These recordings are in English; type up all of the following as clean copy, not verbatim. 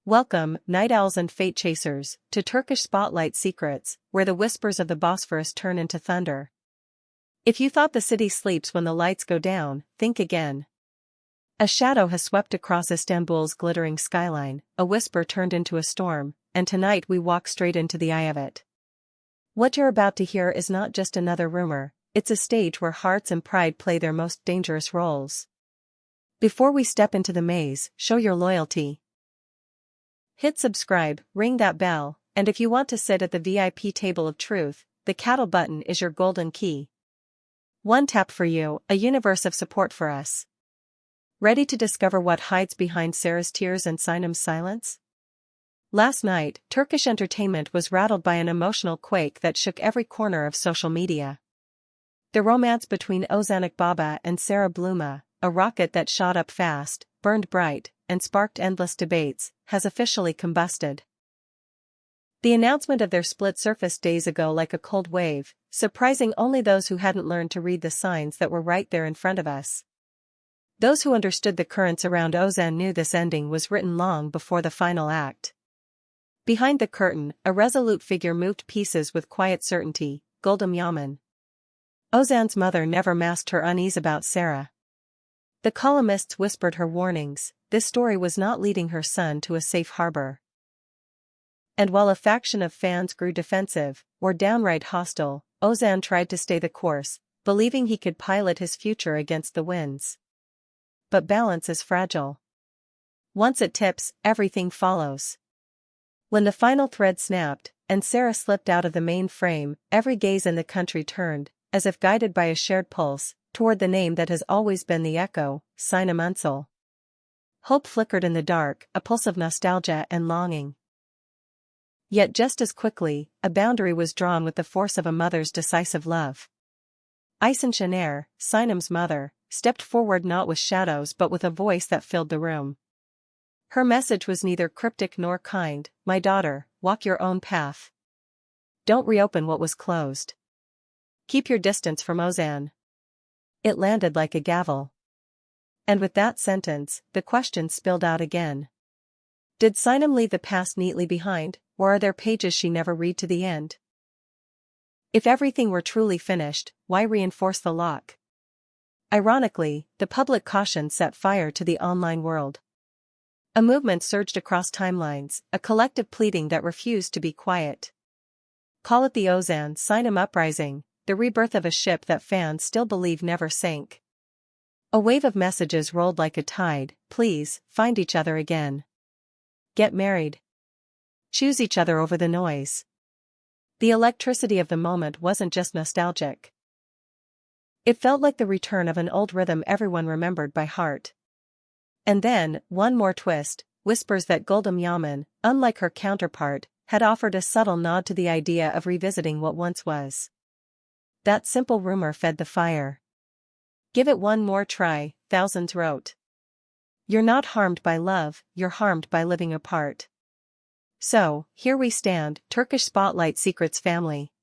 Welcome, night owls and fate chasers, to Turkish Spotlight Secrets, where the whispers of the Bosphorus turn into thunder. If you thought the city sleeps when the lights go down, think again. A shadow has swept across Istanbul's glittering skyline, a whisper turned into a storm, and tonight we walk straight into the eye of it. What you're about to hear is not just another rumor, it's a stage where hearts and pride play their most dangerous roles. Before we step into the maze, show your loyalty. Hit subscribe, ring that bell, and if you want to sit at the VIP table of truth, the cattle button is your golden key. One tap for you, a universe of support for us. Ready to discover what hides behind Sarah's tears and Sinem's silence? Last night, Turkish entertainment was rattled by an emotional quake that shook every corner of social media. The romance between Ozan Akbaba and Sarah Bluma, a rocket that shot up fast, burned bright, and sparked endless debates, has officially combusted. The announcement of their split surfaced days ago like a cold wave, surprising only those who hadn't learned to read the signs that were right there in front of us. Those who understood the currents around Ozan knew this ending was written long before the final act. Behind the curtain, a resolute figure moved pieces with quiet certainty, Guldim Yaman. Ozan's mother never masked her unease about Sarah. The columnists whispered her warnings, this story was not leading her son to a safe harbor. And while a faction of fans grew defensive, or downright hostile, Ozan tried to stay the course, believing he could pilot his future against the winds. But balance is fragile. Once it tips, everything follows. When the final thread snapped, and Sarah slipped out of the main frame, every gaze in the country turned, as if guided by a shared pulse, toward the name that has always been the echo, Sinem Ünsal. Hope flickered in the dark, a pulse of nostalgia and longing. Yet just as quickly, a boundary was drawn with the force of a mother's decisive love. Aysen Şener, Sinem's mother, stepped forward not with shadows but with a voice that filled the room. Her message was neither cryptic nor kind, my daughter, walk your own path. Don't reopen what was closed. Keep your distance from Ozan. It landed like a gavel. And with that sentence, the question spilled out again. Did Sinem leave the past neatly behind, or are there pages she never read to the end? If everything were truly finished, why reinforce the lock? Ironically, the public caution set fire to the online world. A movement surged across timelines, a collective pleading that refused to be quiet. Call it the Ozan Sinem uprising, the rebirth of a ship that fans still believe never sank. A wave of messages rolled like a tide, please, find each other again. Get married. Choose each other over the noise. The electricity of the moment wasn't just nostalgic. It felt like the return of an old rhythm everyone remembered by heart. And then, one more twist, whispers that Guldim Yaman, unlike her counterpart, had offered a subtle nod to the idea of revisiting what once was. That simple rumor fed the fire. Give it one more try, thousands wrote. You're not harmed by love, you're harmed by living apart. So, here we stand, Turkish Spotlight Secrets family.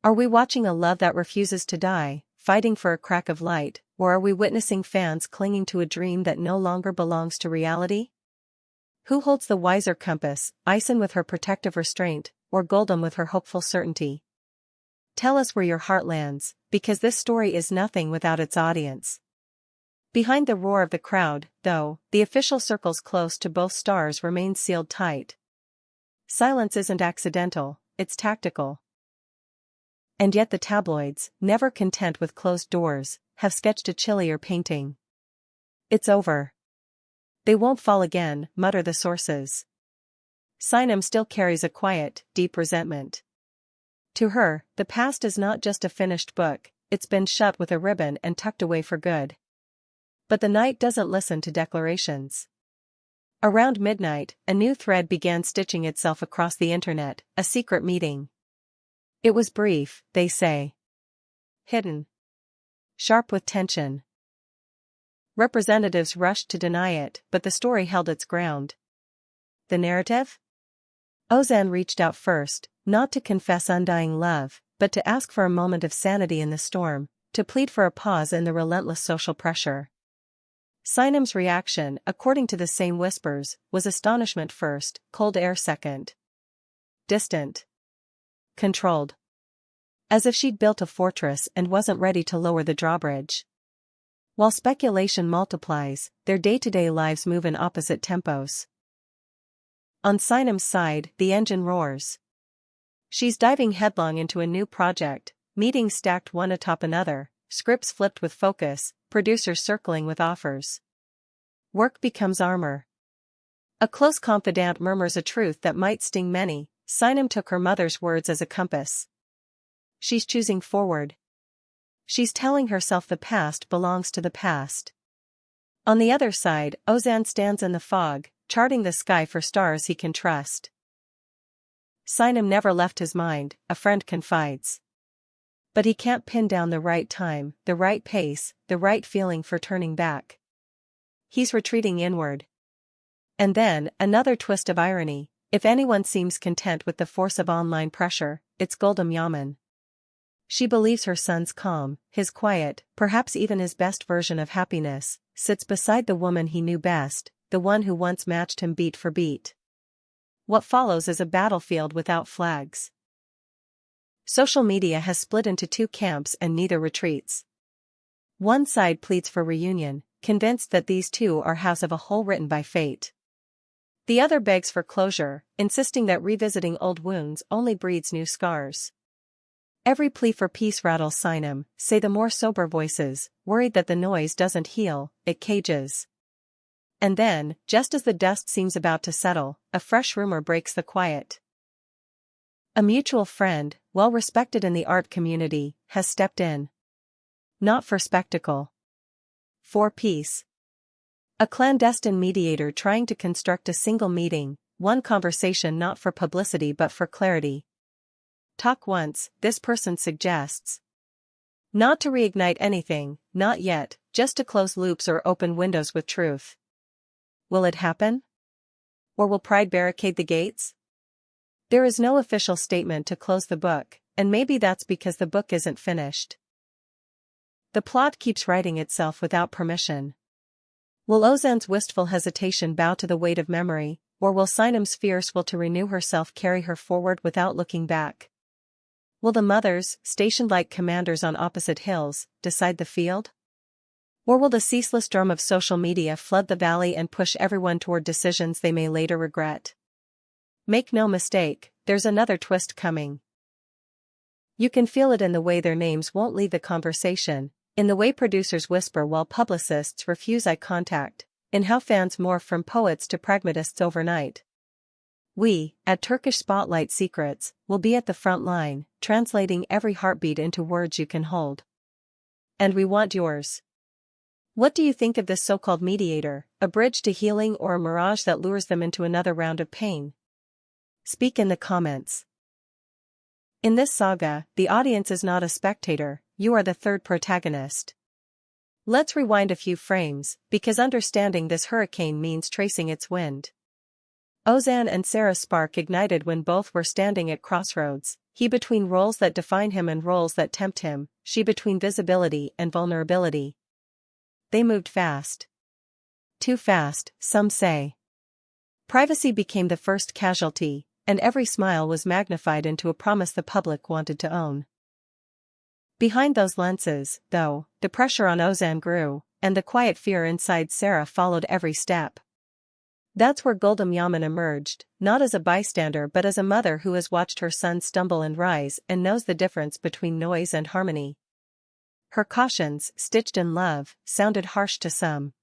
Are we watching a love that refuses to die, fighting for a crack of light, or are we witnessing fans clinging to a dream that no longer belongs to reality? Who holds the wiser compass, Aysen with her protective restraint, or Guldim with her hopeful certainty? Tell us where your heart lands, because this story is nothing without its audience. Behind the roar of the crowd, though, the official circles close to both stars remain sealed tight. Silence isn't accidental, it's tactical. And yet the tabloids, never content with closed doors, have sketched a chillier painting. It's over. They won't fall again, mutter the sources. Sinem still carries a quiet, deep resentment. To her, the past is not just a finished book, it's been shut with a ribbon and tucked away for good. But the night doesn't listen to declarations. Around midnight, a new thread began stitching itself across the internet, a secret meeting. It was brief, they say. Hidden. Sharp with tension. Representatives rushed to deny it, but the story held its ground. The narrative? Ozan reached out first, not to confess undying love, but to ask for a moment of sanity in the storm, to plead for a pause in the relentless social pressure. Sinem's reaction, according to the same whispers, was astonishment first, cold air second. Distant. Controlled. As if she'd built a fortress and wasn't ready to lower the drawbridge. While speculation multiplies, their day-to-day lives move in opposite tempos. On Sinem's side, the engine roars. She's diving headlong into a new project, meetings stacked one atop another, scripts flipped with focus, producers circling with offers. Work becomes armor. A close confidant murmurs a truth that might sting many. Sinem took her mother's words as a compass. She's choosing forward. She's telling herself the past belongs to the past. On the other side, Ozan stands in the fog, charting the sky for stars he can trust. Sinem never left his mind, a friend confides. But he can't pin down the right time, the right pace, the right feeling for turning back. He's retreating inward. And then, another twist of irony. If anyone seems content with the force of online pressure, it's Guldim Yaman. She believes her son's calm, his quiet, perhaps even his best version of happiness, sits beside the woman he knew best, the one who once matched him beat for beat. What follows is a battlefield without flags. Social media has split into two camps and neither retreats. One side pleads for reunion, convinced that these two are halves of a whole written by fate. The other begs for closure, insisting that revisiting old wounds only breeds new scars. Every plea for peace rattles Sinem, say the more sober voices, worried that the noise doesn't heal, it cages. And then, just as the dust seems about to settle, a fresh rumor breaks the quiet. A mutual friend, well respected in the art community, has stepped in. Not for spectacle. For peace. A clandestine mediator trying to construct a single meeting, one conversation not for publicity but for clarity. Talk once, this person suggests. Not to reignite anything, not yet, just to close loops or open windows with truth. Will it happen? Or will pride barricade the gates? There is no official statement to close the book, and maybe that's because the book isn't finished. The plot keeps writing itself without permission. Will Ozan's wistful hesitation bow to the weight of memory, or will Sinem's fierce will to renew herself carry her forward without looking back? Will the mothers, stationed like commanders on opposite hills, decide the field? Or will the ceaseless drum of social media flood the valley and push everyone toward decisions they may later regret? Make no mistake, there's another twist coming. You can feel it in the way their names won't leave the conversation, in the way producers whisper while publicists refuse eye contact, in how fans morph from poets to pragmatists overnight. We, at Turkish Spotlight Secrets, will be at the front line, translating every heartbeat into words you can hold. And we want yours. What do you think of this so-called mediator, a bridge to healing or a mirage that lures them into another round of pain? Speak in the comments. In this saga, the audience is not a spectator, you are the third protagonist. Let's rewind a few frames, because understanding this hurricane means tracing its wind. Ozan and Sarah's spark ignited when both were standing at crossroads, he between roles that define him and roles that tempt him, she between visibility and vulnerability. They moved fast. Too fast, some say. Privacy became the first casualty, and every smile was magnified into a promise the public wanted to own. Behind those lenses, though, the pressure on Ozan grew, and the quiet fear inside Sarah followed every step. That's where Guldim Yaman emerged, not as a bystander but as a mother who has watched her son stumble and rise and knows the difference between noise and harmony. Her cautions, stitched in love, sounded harsh to some.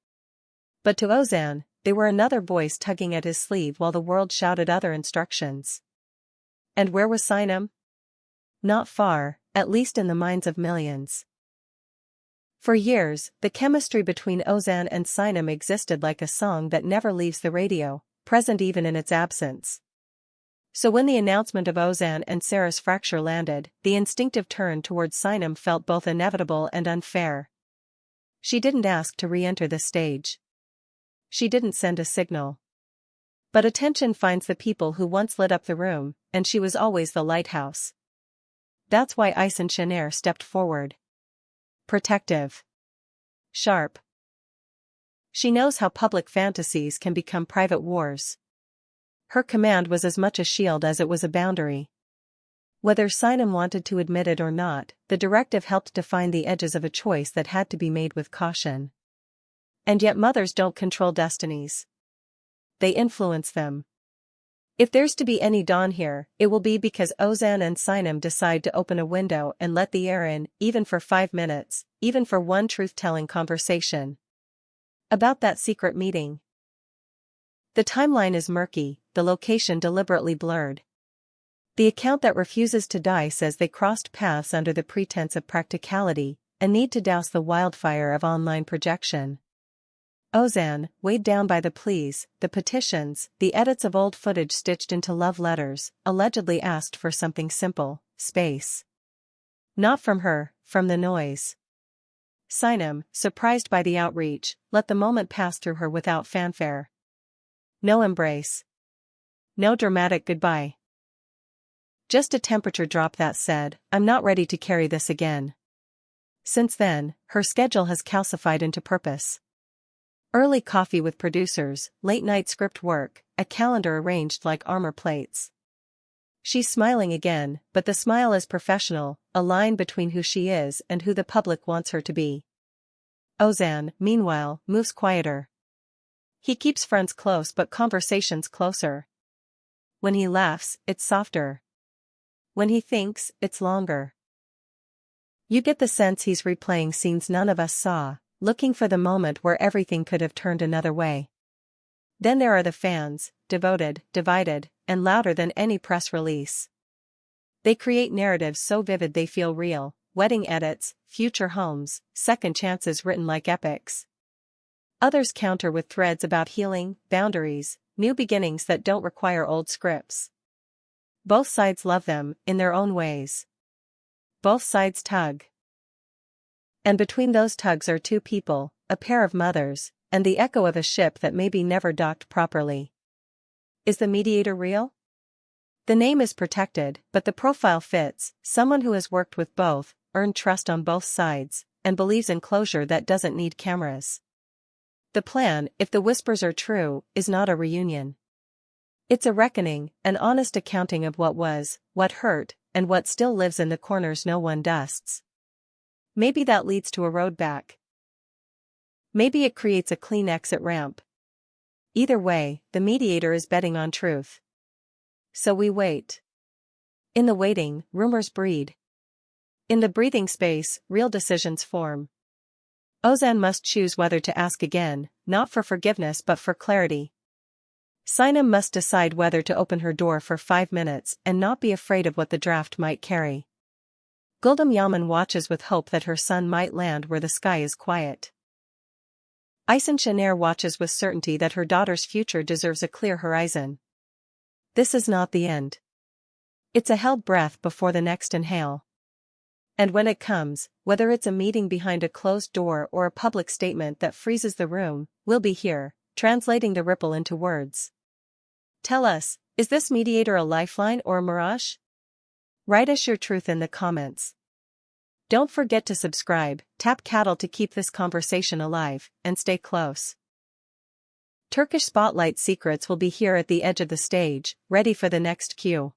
But to Ozan, they were another voice tugging at his sleeve while the world shouted other instructions. And where was Sinem? Not far, at least in the minds of millions. For years, the chemistry between Ozan and Sinem existed like a song that never leaves the radio, present even in its absence. So when the announcement of Ozan and Sarah's fracture landed, the instinctive turn towards Sinem felt both inevitable and unfair. She didn't ask to re-enter the stage. She didn't send a signal. But attention finds the people who once lit up the room, and she was always the lighthouse. That's why Aysen Şener stepped forward. Protective. Sharp. She knows how public fantasies can become private wars. Her command was as much a shield as it was a boundary. Whether Sinem wanted to admit it or not, the directive helped define the edges of a choice that had to be made with caution. And yet mothers don't control destinies. They influence them. If there's to be any dawn here, it will be because Ozan and Sinem decide to open a window and let the air in, even for 5 minutes, even for one truth-telling conversation. About that secret meeting. The timeline is murky, the location deliberately blurred. The account that refuses to die says they crossed paths under the pretense of practicality, a need to douse the wildfire of online projection. Ozan, weighed down by the pleas, the petitions, the edits of old footage stitched into love letters, allegedly asked for something simple: space. Not from her, from the noise. Sinem, surprised by the outreach, let the moment pass through her without fanfare. No embrace. No dramatic goodbye. Just a temperature drop that said, "I'm not ready to carry this again." Since then, her schedule has calcified into purpose. Early coffee with producers, late-night script work, a calendar arranged like armor plates. She's smiling again, but the smile is professional, a line between who she is and who the public wants her to be. Ozan, meanwhile, moves quieter. He keeps friends close but conversations closer. When he laughs, it's softer. When he thinks, it's longer. You get the sense he's replaying scenes none of us saw, looking for the moment where everything could have turned another way. Then there are the fans, devoted, divided, and louder than any press release. They create narratives so vivid they feel real: wedding edits, future homes, second chances written like epics. Others counter with threads about healing, boundaries, new beginnings that don't require old scripts. Both sides love them, in their own ways. Both sides tug. And between those tugs are two people, a pair of mothers, and the echo of a ship that maybe never docked properly. Is the mediator real? The name is protected, but the profile fits: someone who has worked with both, earned trust on both sides, and believes in closure that doesn't need cameras. The plan, if the whispers are true, is not a reunion. It's a reckoning, an honest accounting of what was, what hurt, and what still lives in the corners no one dusts. Maybe that leads to a road back. Maybe it creates a clean exit ramp. Either way, the mediator is betting on truth. So we wait. In the waiting, rumors breed. In the breathing space, real decisions form. Ozan must choose whether to ask again, not for forgiveness but for clarity. Sinem must decide whether to open her door for 5 minutes and not be afraid of what the draft might carry. Gul'dam Yaman watches with hope that her son might land where the sky is quiet. Aysen Shaner watches with certainty that her daughter's future deserves a clear horizon. This is not the end. It's a held breath before the next inhale. And when it comes, whether it's a meeting behind a closed door or a public statement that freezes the room, we'll be here, translating the ripple into words. Tell us, is this mediator a lifeline or a mirage? Write us your truth in the comments. Don't forget to subscribe, tap cattle to keep this conversation alive, and stay close. Turkish Spotlight Secrets will be here at the edge of the stage, ready for the next cue.